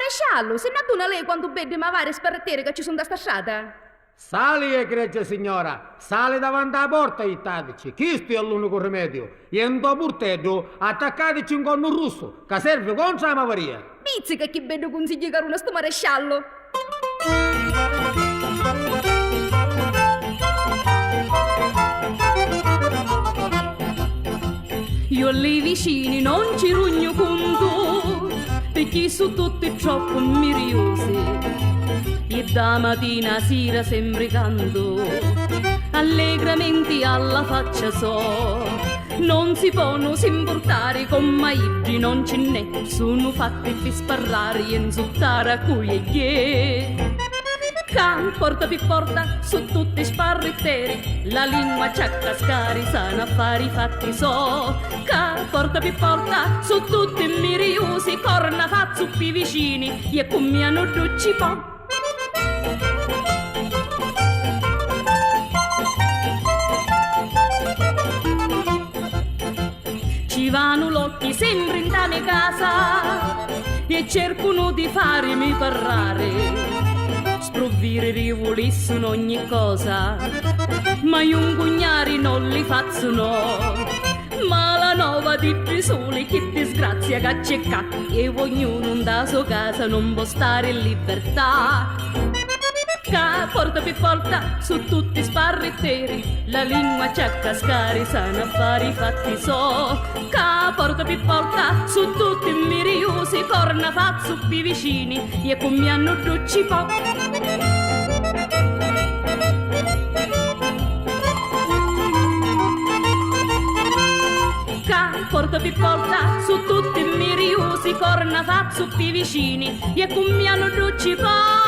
maresciallo, se non tu lei quando vede ma varie sparrettere che ci sono da sta strada? Sali, egregia signora, sali davanti alla porta e tadici. Questo è l'unico rimedio. E in tuo portello attaccateci un conno russo, che serve contro la mavaria. Pizzi che chi vedo consigli che uno sto maresciallo. Io lì vicini non ci rugno conto, perché su tutti troppo miriosi. E da mattina a sera sempre canto, allegramente alla faccia so. Non si possono importare con maiggi, non ce n'è, sono fatti per sparare e insultare a cui e che. Can porta per porta su tutti sparriteri, la lingua c'ha cascari, sanno affari fatti so. Can porta per porta su tutti miriosi, corna fazzu più vicini, e come hanno ducci po'. Ci vanno l'occhi sempre in tale casa e cercano di farmi parlare, sprovvire di volessero ogni cosa, ma io un cugnari non li faccio. Ma la nova di più soli che disgrazia che c'è qua, e ognuno da sua casa non può stare in libertà. Ca porta per porta su tutti sparritteri, la lingua c'ha cascari, sanno affari fatti so. Ca porta per porta su tutti miriosi, corna fazzu più vicini, e come hanno ducci po'. Porta per porta su tutti miriosi, corna fazzu più vicini, e come hanno ducci po'.